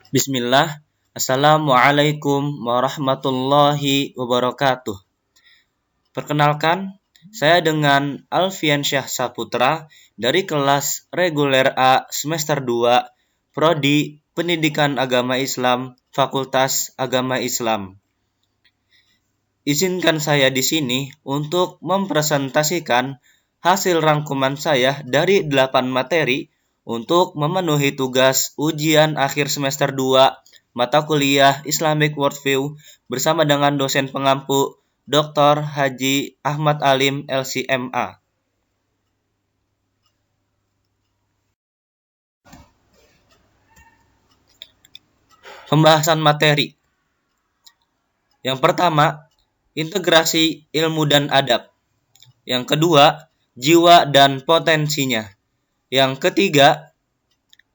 Bismillah. Assalamualaikum warahmatullahi wabarakatuh. Perkenalkan, saya dengan Alfian Syah Saputra dari kelas reguler A semester 2, Prodi Pendidikan Agama Islam, Fakultas Agama Islam. Izinkan saya di sini untuk mempresentasikan hasil rangkuman saya dari 8 materi untuk memenuhi tugas ujian akhir semester 2 mata kuliah Islamic Worldview bersama dengan dosen pengampu Dr. Haji Ahmad Alim LCMA. Pembahasan materi. Yang pertama, integrasi ilmu dan adab. Yang kedua, jiwa dan potensinya. Yang ketiga,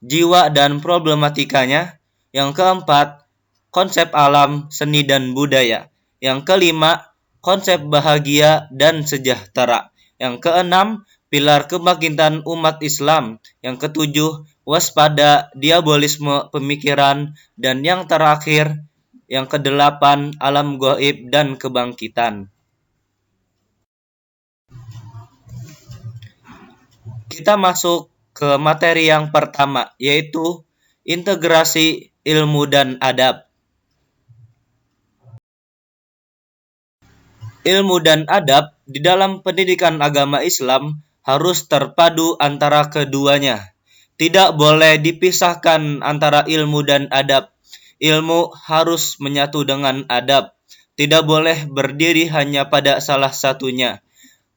jiwa dan problematikanya. Yang keempat, konsep alam, seni dan budaya. Yang kelima, konsep bahagia dan sejahtera. Yang keenam, pilar kebangkitan umat Islam. Yang ketujuh, waspada diabolisme pemikiran. Dan yang terakhir, yang kedelapan, alam gaib dan kebangkitan. Kita masuk ke materi yang pertama, yaitu integrasi ilmu dan adab. Ilmu dan adab di dalam pendidikan agama Islam harus terpadu antara keduanya. Tidak boleh dipisahkan antara ilmu dan adab. Ilmu harus menyatu dengan adab. Tidak boleh berdiri hanya pada salah satunya.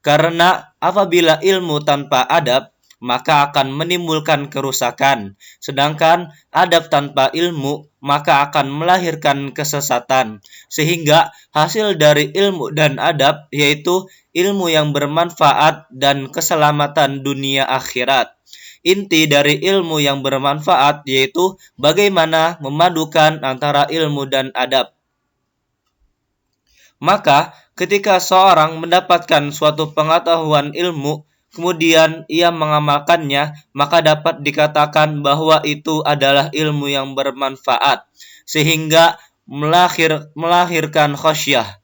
Karena apabila ilmu tanpa adab, maka akan menimbulkan kerusakan. Sedangkan adab tanpa ilmu, maka akan melahirkan kesesatan. Sehingga hasil dari ilmu dan adab yaitu ilmu yang bermanfaat dan keselamatan dunia akhirat. Inti dari ilmu yang bermanfaat yaitu bagaimana memadukan antara ilmu dan adab. Maka, ketika seorang mendapatkan suatu pengetahuan ilmu, kemudian ia mengamalkannya, maka dapat dikatakan bahwa itu adalah ilmu yang bermanfaat, sehingga melahirkan khasyah.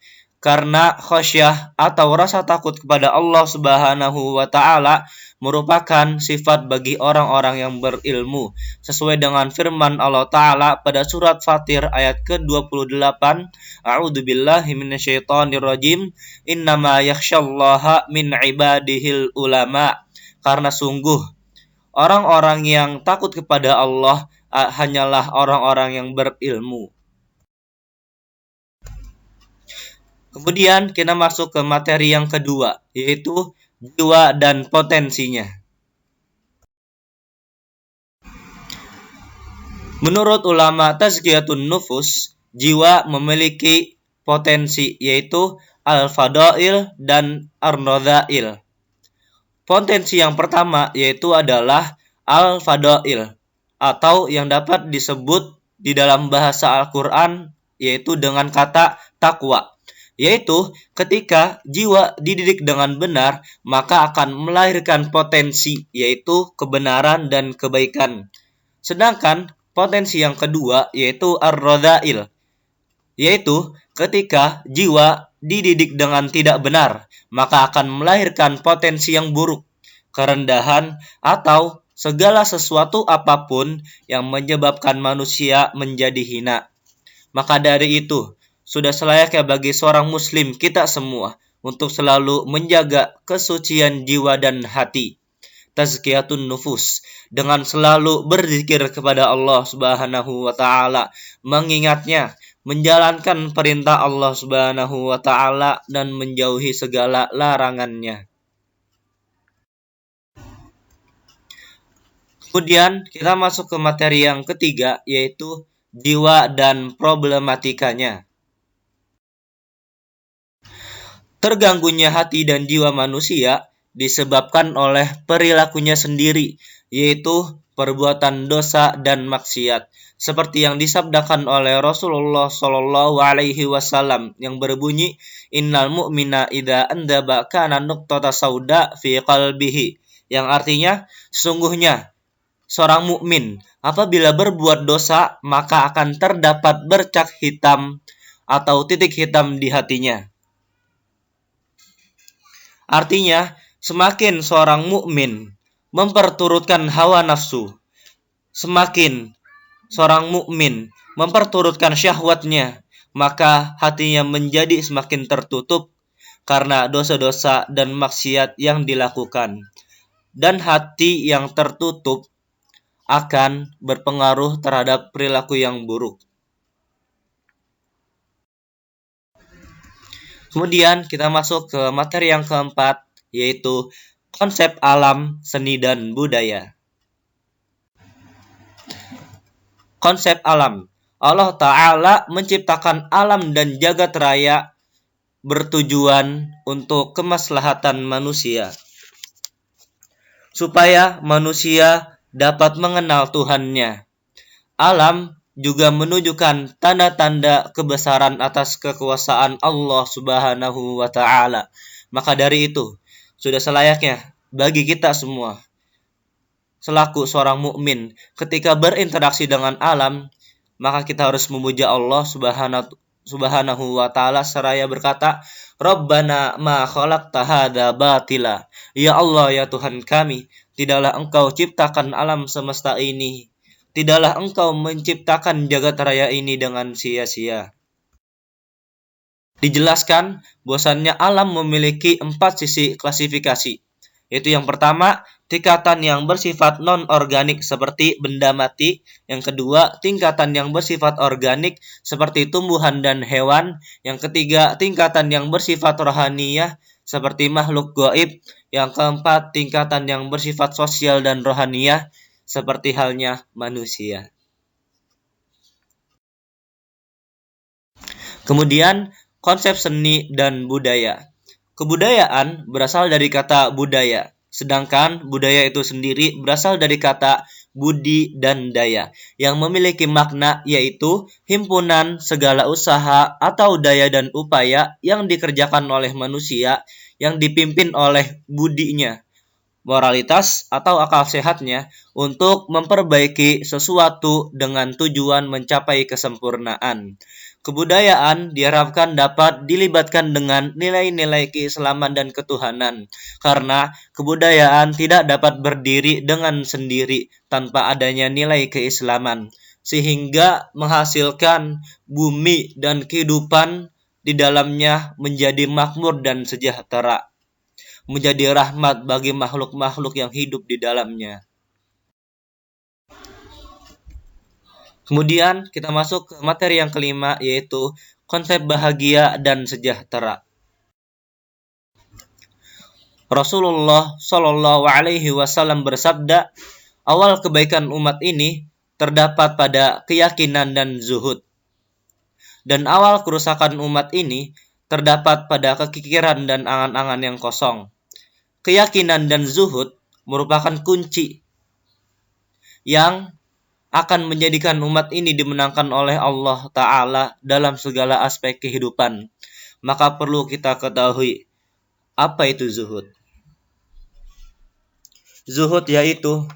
Karena khasyah atau rasa takut kepada Allah Subhanahu wa Ta'ala merupakan sifat bagi orang-orang yang berilmu, sesuai dengan firman Allah Ta'ala pada surat Fatir ayat ke-28. A'udzubillahi minasyaitonirrajim. Innama yakhsyallaha min ibadihil ulama. Karena sungguh orang-orang yang takut kepada Allah hanyalah orang-orang yang berilmu. Kemudian kita masuk ke materi yang kedua, yaitu jiwa dan potensinya. Menurut ulama tazkiyatun nufus, jiwa memiliki potensi, yaitu al-fadail dan ar-radhail. Potensi yang pertama yaitu adalah al-fadail, atau yang dapat disebut di dalam bahasa Al-Quran yaitu dengan kata takwa. Yaitu ketika jiwa dididik dengan benar, maka akan melahirkan potensi, yaitu kebenaran dan kebaikan. Sedangkan potensi yang kedua yaitu ar-radhail, yaitu ketika jiwa dididik dengan tidak benar, maka akan melahirkan potensi yang buruk, kerendahan, atau segala sesuatu apapun yang menyebabkan manusia menjadi hina. Maka dari itu, sudah selayaknya bagi seorang muslim kita semua untuk selalu menjaga kesucian jiwa dan hati, tazkiyatun nufus, dengan selalu berzikir kepada Allah Subhanahu wa Ta'ala, mengingatnya, menjalankan perintah Allah Subhanahu wa Ta'ala, dan menjauhi segala larangannya. Kemudian kita masuk ke materi yang ketiga, yaitu jiwa dan problematikanya. Terganggunya hati dan jiwa manusia disebabkan oleh perilakunya sendiri, yaitu perbuatan dosa dan maksiat, seperti yang disabdakan oleh Rasulullah Shallallahu Alaihi Wasallam yang berbunyi, Innal mu'mina idza andaba kana nuqtata sauda fi qalbihi, yang artinya sesungguhnya seorang mukmin apabila berbuat dosa maka akan terdapat bercak hitam atau titik hitam di hatinya. Artinya, semakin seorang mukmin memperturutkan hawa nafsu, semakin seorang mukmin memperturutkan syahwatnya, maka hatinya menjadi semakin tertutup karena dosa-dosa dan maksiat yang dilakukan. Dan hati yang tertutup akan berpengaruh terhadap perilaku yang buruk. Kemudian kita masuk ke materi yang keempat, yaitu konsep alam, seni, dan budaya. Konsep alam. Allah Ta'ala menciptakan alam dan jagat raya bertujuan untuk kemaslahatan manusia, supaya manusia dapat mengenal Tuhannya. Alam juga menunjukkan tanda-tanda kebesaran atas kekuasaan Allah Subhanahu wa Ta'ala. Maka dari itu, sudah selayaknya bagi kita semua selaku seorang mukmin ketika berinteraksi dengan alam, maka kita harus memuja Allah Subhanahu wa Ta'ala seraya berkata, Rabbana ma khalaqta hadza batila. Ya Allah, ya Tuhan kami, tidaklah Engkau ciptakan alam semesta ini, tidaklah Engkau menciptakan jagat raya ini dengan sia-sia. Dijelaskan bahwasannya alam memiliki 4 sisi klasifikasi, yaitu yang pertama, tingkatan yang bersifat non-organik seperti benda mati. Yang kedua, tingkatan yang bersifat organik seperti tumbuhan dan hewan. Yang ketiga, tingkatan yang bersifat rohaniyah seperti makhluk gaib. Yang keempat, tingkatan yang bersifat sosial dan rohaniyah seperti halnya manusia. Kemudian, konsep seni dan budaya. Kebudayaan berasal dari kata budaya, sedangkan budaya itu sendiri berasal dari kata budi dan daya, yang memiliki makna yaitu himpunan segala usaha atau daya dan upaya yang dikerjakan oleh manusia yang dipimpin oleh budinya, moralitas atau akal sehatnya untuk memperbaiki sesuatu dengan tujuan mencapai kesempurnaan. Kebudayaan diharapkan dapat dilibatkan dengan nilai-nilai keislaman dan ketuhanan, karena kebudayaan tidak dapat berdiri dengan sendiri tanpa adanya nilai keislaman, sehingga menghasilkan bumi dan kehidupan di dalamnya menjadi makmur dan sejahtera, menjadi rahmat bagi makhluk-makhluk yang hidup di dalamnya. Kemudian kita masuk ke materi yang kelima, yaitu konsep bahagia dan sejahtera. Rasulullah Shallallahu Alaihi Wasallam bersabda, awal kebaikan umat ini terdapat pada keyakinan dan zuhud, dan awal kerusakan umat ini terdapat pada kekikiran dan angan-angan yang kosong. Keyakinan dan zuhud merupakan kunci yang akan menjadikan umat ini dimenangkan oleh Allah Ta'ala dalam segala aspek kehidupan. Maka perlu kita ketahui, apa itu zuhud? Zuhud yaitu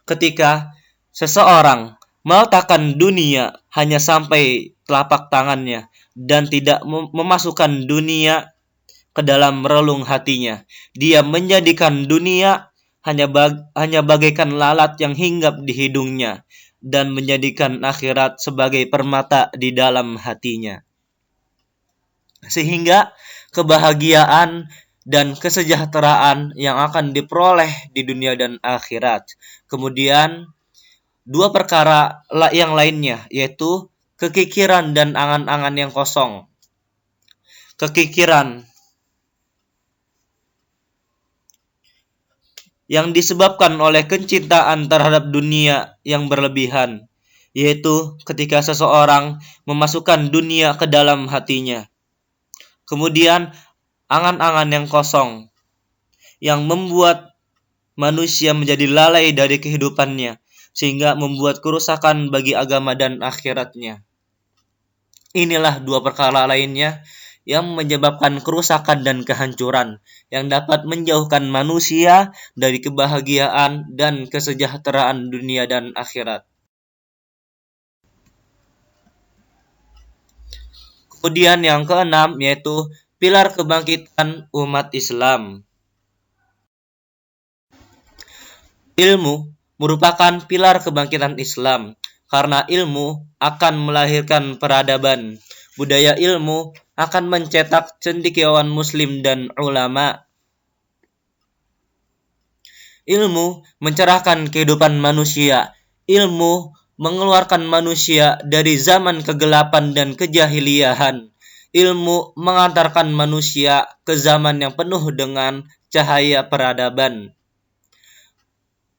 ketika seseorang meletakkan dunia hanya sampai telapak tangannya dan tidak memasukkan dunia ke dalam relung hatinya. Dia menjadikan dunia hanya bagaikan lalat yang hinggap di hidungnya dan menjadikan akhirat sebagai permata di dalam hatinya. Sehingga kebahagiaan dan kesejahteraan yang akan diperoleh di dunia dan akhirat. Kemudian 2 perkara yang lainnya, yaitu kekikiran dan angan-angan yang kosong. Kekikiran yang disebabkan oleh kecintaan terhadap dunia yang berlebihan, yaitu ketika seseorang memasukkan dunia ke dalam hatinya. Kemudian angan-angan yang kosong yang membuat manusia menjadi lalai dari kehidupannya, sehingga membuat kerusakan bagi agama dan akhiratnya. Inilah 2 perkara lainnya yang menyebabkan kerusakan dan kehancuran, yang dapat menjauhkan manusia dari kebahagiaan dan kesejahteraan dunia dan akhirat. Kemudian yang keenam yaitu pilar kebangkitan umat Islam. Ilmu merupakan pilar kebangkitan Islam karena ilmu akan melahirkan peradaban. Budaya ilmu akan mencetak cendekiawan muslim dan ulama. Ilmu mencerahkan kehidupan manusia. Ilmu mengeluarkan manusia dari zaman kegelapan dan kejahiliahan. Ilmu mengantarkan manusia ke zaman yang penuh dengan cahaya peradaban.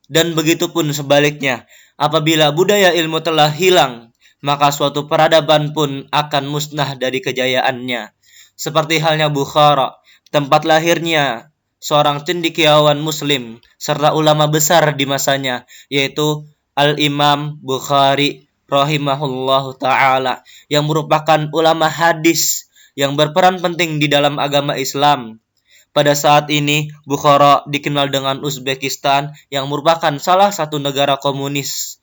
Dan begitu pun sebaliknya, apabila budaya ilmu telah hilang, maka suatu peradaban pun akan musnah dari kejayaannya. Seperti halnya Bukhara, tempat lahirnya seorang cendekiawan muslim serta ulama besar di masanya, yaitu Al-Imam Bukhari rahimahullahu ta'ala, yang merupakan ulama hadis yang berperan penting di dalam agama Islam. Pada saat ini, Bukhara dikenal dengan Uzbekistan yang merupakan salah satu negara komunis.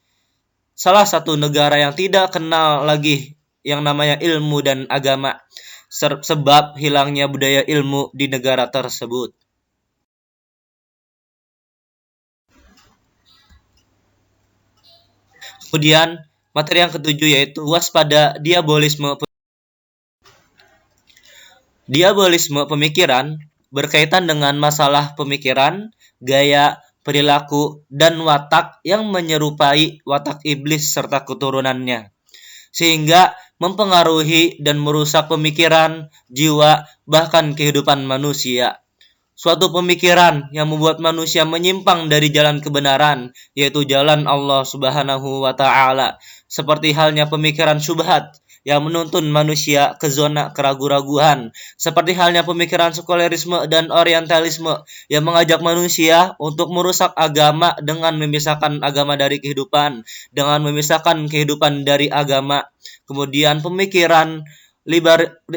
Salah satu negara yang tidak kenal lagi yang namanya ilmu dan agama, sebab hilangnya budaya ilmu di negara tersebut. Kemudian, materi yang ketujuh yaitu waspada diabolisme. Diabolisme pemikiran berkaitan dengan masalah pemikiran, gaya, perilaku, dan watak yang menyerupai watak iblis serta keturunannya, sehingga mempengaruhi dan merusak pemikiran, jiwa, bahkan kehidupan manusia. Suatu pemikiran yang membuat manusia menyimpang dari jalan kebenaran, yaitu jalan Allah Subhanahu wa Ta'ala, seperti halnya pemikiran syubhat yang menuntun manusia ke zona keraguan-raguan, seperti halnya pemikiran sekulerisme dan orientalisme yang mengajak manusia untuk merusak agama dengan memisahkan agama dari kehidupan, dengan memisahkan kehidupan dari agama. Kemudian pemikiran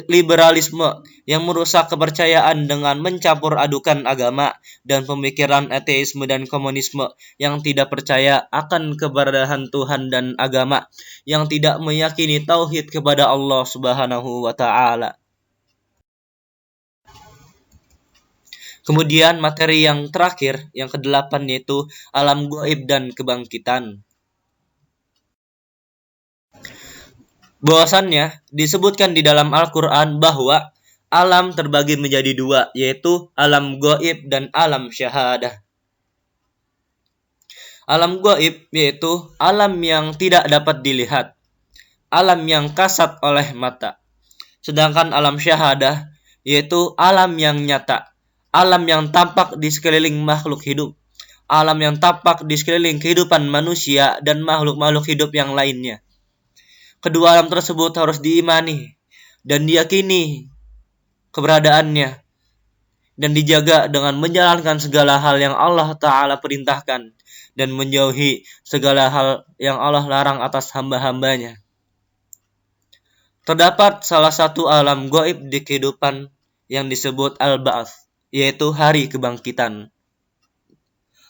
liberalisme yang merusak kepercayaan dengan mencampur adukan agama, dan pemikiran ateisme dan komunisme yang tidak percaya akan keberadaan Tuhan dan agama, yang tidak meyakini tauhid kepada Allah Subhanahu wa Ta'ala. Kemudian materi yang terakhir, yang ke-8, yaitu alam gaib dan kebangkitan. Bahwasannya disebutkan di dalam Al-Quran bahwa alam terbagi menjadi dua, yaitu alam gaib dan alam syahadah. Alam gaib yaitu alam yang tidak dapat dilihat, alam yang kasat oleh mata. Sedangkan alam syahadah yaitu alam yang nyata, alam yang tampak di sekeliling makhluk hidup, alam yang tampak di sekeliling kehidupan manusia dan makhluk-makhluk hidup yang lainnya. Kedua alam tersebut harus diimani dan diyakini keberadaannya dan dijaga dengan menjalankan segala hal yang Allah Ta'ala perintahkan dan menjauhi segala hal yang Allah larang atas hamba-hambanya. Terdapat salah satu alam gaib di kehidupan yang disebut Al-Ba'ats, yaitu hari kebangkitan.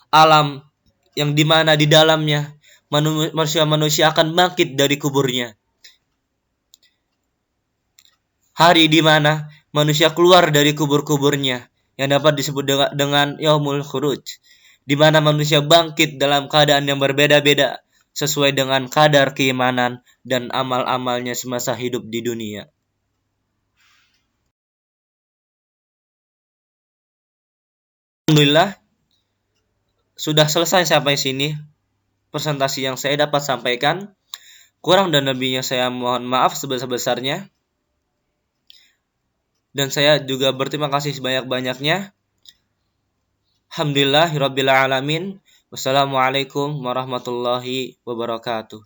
Alam yang dimana di dalamnya manusia akan bangkit dari kuburnya. Hari di mana manusia keluar dari kubur-kuburnya, yang dapat disebut dengan Yaumul Khuruj, di mana manusia bangkit dalam keadaan yang berbeda-beda sesuai dengan kadar keimanan dan amal-amalnya semasa hidup di dunia. Alhamdulillah, sudah selesai sampai sini presentasi yang saya dapat sampaikan. Kurang dan lebihnya saya mohon maaf sebesar-besarnya. Dan saya juga berterima kasih sebanyak-banyaknya. Alhamdulillahirabbil alamin. Wassalamualaikum warahmatullahi wabarakatuh.